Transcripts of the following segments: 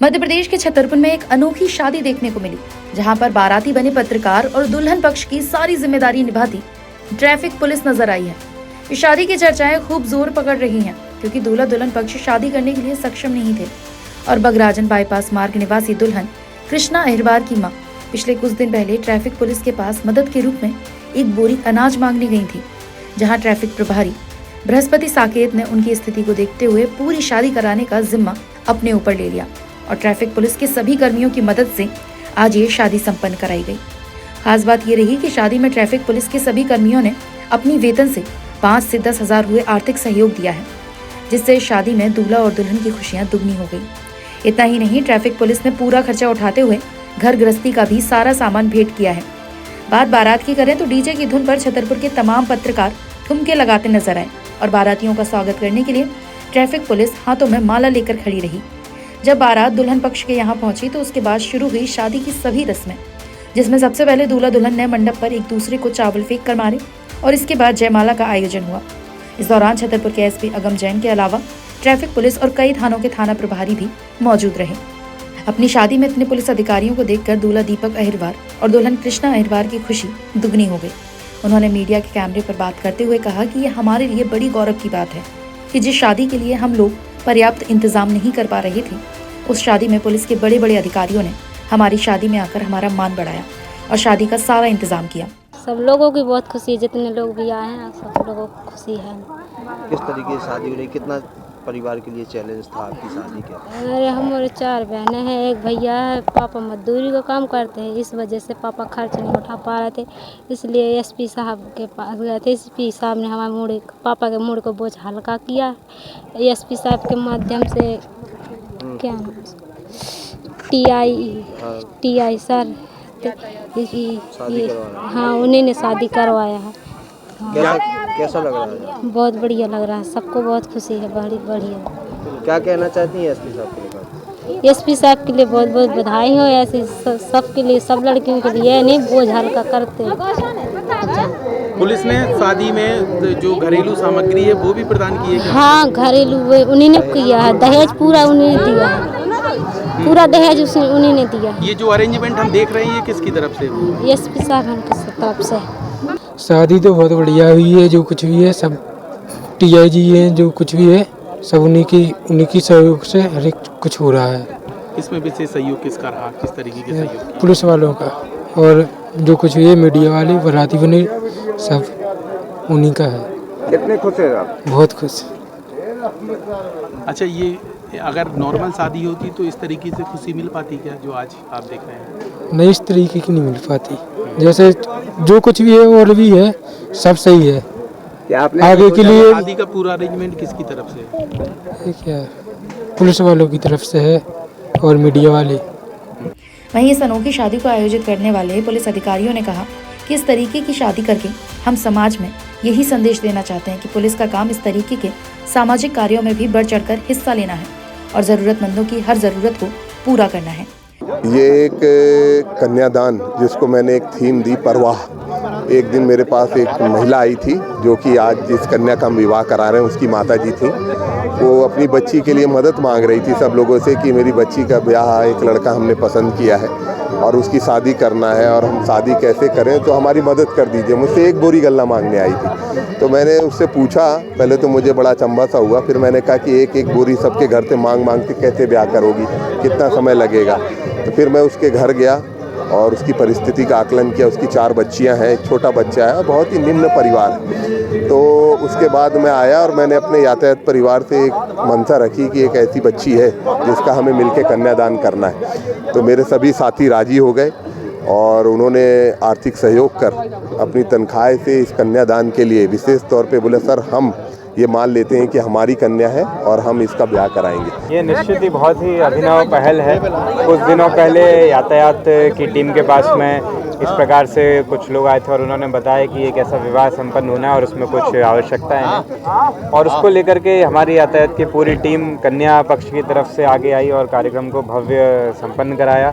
मध्य प्रदेश के छतरपुर में एक अनोखी शादी देखने को मिली, जहां पर बाराती बने पत्रकार और दुल्हन पक्ष की सारी जिम्मेदारी निभाती ट्रैफिक पुलिस नजर आई है। इस शादी की चर्चाएं खूब जोर पकड़ रही हैं, क्योंकि दूल्हा दुल्हन पक्ष शादी करने के लिए सक्षम नहीं थे और बगराजन बाईपास मार्ग निवासी दुल्हन कृष्णा अहिरवार की मां पिछले कुछ दिन पहले ट्रैफिक पुलिस के पास मदद के रूप में एक बोरी अनाज मांगने गई थी, जहां ट्रैफिक प्रभारी बृहस्पति साकेत ने उनकी स्थिति को देखते हुए पूरी शादी कराने का जिम्मा अपने ऊपर ले लिया और ट्रैफिक पुलिस के सभी कर्मियों की मदद से आज ये शादी संपन्न कराई गई। खास बात ये रही कि शादी में ट्रैफिक पुलिस के सभी कर्मियों ने अपनी वेतन से 5 से 10 हजार हुए आर्थिक सहयोग दिया है, जिससे शादी में दूल्हा और दुल्हन की खुशियां दुगनी हो गई। इतना ही नहीं, ट्रैफिक पुलिस ने पूरा खर्चा उठाते हुए घर गृहस्थी का भी सारा सामान भेंट किया है। बात बारात की करें तो डीजे की धुन पर छतरपुर के तमाम पत्रकार ठुमके लगाते नजर आए और बारातियों का स्वागत करने के लिए ट्रैफिक पुलिस हाथों में माला लेकर खड़ी रही। जब बारात दुल्हन पक्ष के यहाँ पहुंची तो उसके बाद शुरू हुई शादी की सभी रस्में, जिसमें सबसे पहले दूल्हा दुल्हन ने मंडप पर एक दूसरे को चावल फेंक कर मारे और इसके बाद जयमाला का आयोजन हुआ। इस दौरान छतरपुर के एसपी अगम जैन के अलावा ट्रैफिक पुलिस और कई थानों के थाना प्रभारी भी मौजूद रहे। अपनी शादी में इतने पुलिस अधिकारियों को देखकर दूल्हा दीपक अहिरवार और दुल्हन कृष्णा अहिरवार की खुशी दुगनी हो गई। उन्होंने मीडिया के कैमरे पर बात करते हुए कहा कि ये हमारे लिए बड़ी गौरव की बात है कि जिस शादी के लिए हम लोग पर्याप्त इंतजाम नहीं कर पा रहे थे, उस शादी में पुलिस के बड़े बड़े अधिकारियों ने हमारी शादी में आकर हमारा मान बढ़ाया और शादी का सारा इंतजाम किया। सब लोगों की बहुत खुशी है, जितने लोग भी आए हैं सब लोगों को खुशी है। किस तरीके से शादी हो रही, कितना परिवार के लिए चैलेंज था आपकी शादी के? अरे हमारे 4 बहनें हैं, एक भैया है, पापा मजदूरी का काम करते हैं, इस वजह से पापा खर्च नहीं उठा पा रहे थे, इसलिए एसपी साहब के पास गए थे। एसपी साहब ने हमारे पापा के मूड को बोझ हल्का किया। एसपी साहब के माध्यम से क्या टीआई सर हाँ उन्हीं ने शादी करवाया है। कैसा लग रहा है? बहुत बढ़िया लग रहा है, सबको बहुत खुशी है, बड़ी बढ़िया। क्या कहना चाहती हैं एसपी साहब के लिए? एसपी साहब के लिए बहुत बहुत बधाई हो, ऐसे सबके लिए, सब लड़कियों के लिए नहीं बोझ हल्का करते। पुलिस ने शादी में जो घरेलू सामग्री है वो भी प्रदान की है? हाँ घरेलू उन्हीं ने किया है, दहेज पूरा उन्हीं ने दिया है, पूरा दहेज उन्हीं ने दिया। ये जो अरेंजमेंट हम देख रहे हैं ये किसकी तरफ से? एसपी साहब की तरफ से। शादी तो बहुत बढ़िया हुई है, जो कुछ भी है सब टीआई जी हैं, जो कुछ भी है सब उन्हीं की सहयोग से हर एक कुछ हो रहा है। इसमें विशेष सहयोग किसका रहा, किस तरीके के सहयोग? पुलिस वालों का, और जो कुछ भी है मीडिया वाले, बाराती बने, सब उन्हीं का है। कितने खुश हैं आप? बहुत खुश। अच्छा, ये अगर नॉर्मल शादी होती तो इस तरीके से खुशी मिल पाती क्या जो आज आप देख रहे हैं? नहीं, इस तरीके की नहीं मिल पाती। जैसे जो कुछ भी है और भी है सब सही है। क्या आपने आगे के लिए शादी का पूरा अरेंजमेंट किसकी तरफ से? क्या पुलिस वालों की तरफ से है और मीडिया वाले। वहीं इस अनोखी शादी को आयोजित करने वाले पुलिस अधिकारियों ने कहा कि इस तरीके की शादी करके हम समाज में यही संदेश देना चाहते हैं कि पुलिस का काम इस तरीके के सामाजिक कार्यों में भी बढ़ चढ़कर हिस्सा लेना है और जरूरतमंदों की हर जरूरत को पूरा करना है। ये एक कन्यादान, जिसको मैंने एक थीम दी, परवाह। एक दिन मेरे पास एक महिला आई थी जो कि आज जिस कन्या का हम विवाह करा रहे हैं उसकी माता जी थी। वो अपनी बच्ची के लिए मदद मांग रही थी सब लोगों से कि मेरी बच्ची का ब्याह एक लड़का हमने पसंद किया है और उसकी शादी करना है और हम शादी कैसे करें, तो हमारी मदद कर दीजिए। मुझसे एक बोरी गल्ला मांगने आई थी। तो मैंने उससे पूछा, पहले तो मुझे बड़ा अचंभा सा हुआ, फिर मैंने कहा कि एक बोरी सबके घर से मांग के कैसे ब्याह करोगी, कितना समय लगेगा? तो फिर मैं उसके घर गया और उसकी परिस्थिति का आकलन किया। उसकी 4 बच्चियां हैं, एक छोटा बच्चा है, बहुत ही निम्न परिवार है। तो उसके बाद मैं आया और मैंने अपने यातायात परिवार से एक मंशा रखी कि एक ऐसी बच्ची है जिसका हमें मिलकर कन्यादान करना है। तो मेरे सभी साथी राजी हो गए और उन्होंने आर्थिक सहयोग कर अपनी तनख्वाह से इस कन्यादान के लिए विशेष तौर पे बोले, सर हम ये मान लेते हैं कि हमारी कन्या है और हम इसका ब्याह कराएंगे। ये निश्चित ही बहुत ही अभिनव पहल है। कुछ दिनों पहले यातायात की टीम के पास में इस प्रकार से कुछ लोग आए थे और उन्होंने बताया कि एक ऐसा विवाह संपन्न होना है और उसमें कुछ आवश्यकताएं हैं, और उसको लेकर के हमारी यातायात की पूरी टीम कन्या पक्ष की तरफ से आगे आई और कार्यक्रम को भव्य संपन्न कराया।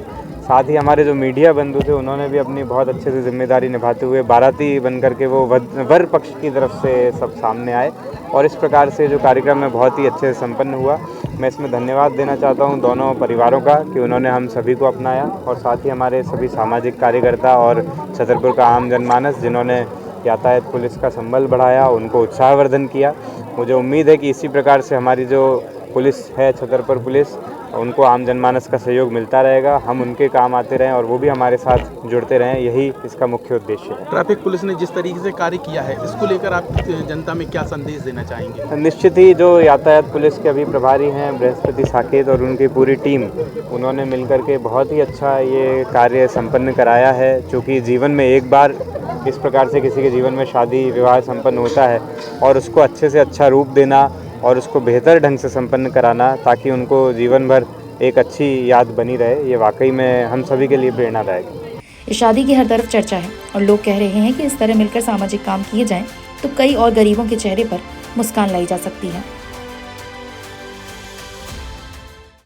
साथ ही हमारे जो मीडिया बंधु थे उन्होंने भी अपनी बहुत अच्छे से जिम्मेदारी निभाते हुए बाराती बन करके वो वर पक्ष की तरफ से सब सामने आए और इस प्रकार से जो कार्यक्रम है बहुत ही अच्छे से संपन्न हुआ। मैं इसमें धन्यवाद देना चाहता हूं दोनों परिवारों का कि उन्होंने हम सभी को अपनाया और साथ ही हमारे सभी सामाजिक कार्यकर्ता और छतरपुर का आम जनमानस जिन्होंने यातायात पुलिस का संबल बढ़ाया, उनको उत्साहवर्धन किया। मुझे उम्मीद है कि इसी प्रकार से हमारी जो पुलिस है छतरपुर पुलिस, उनको आम जनमानस का सहयोग मिलता रहेगा, हम उनके काम आते रहें और वो भी हमारे साथ जुड़ते रहें, यही इसका मुख्य उद्देश्य है। ट्रैफिक पुलिस ने जिस तरीके से कार्य किया है इसको लेकर आप जनता में क्या संदेश देना चाहेंगे? निश्चित ही जो यातायात पुलिस के अभी प्रभारी हैं बृहस्पति साकेत और उनकी पूरी टीम, उन्होंने मिलकर के बहुत ही अच्छा ये कार्य संपन्न कराया है। चूँकि जीवन में एक बार इस प्रकार से किसी के जीवन में शादी विवाह संपन्न होता है और उसको अच्छे से अच्छा रूप देना और उसको बेहतर ढंग से संपन्न कराना ताकि उनको जीवन भर एक अच्छी याद बनी रहे, ये वाकई में हम सभी के लिए प्रेरणादायक है। इस शादी की हर तरफ चर्चा है और लोग कह रहे हैं कि इस तरह मिलकर सामाजिक काम किए जाएं तो कई और गरीबों के चेहरे पर मुस्कान लाई जा सकती है।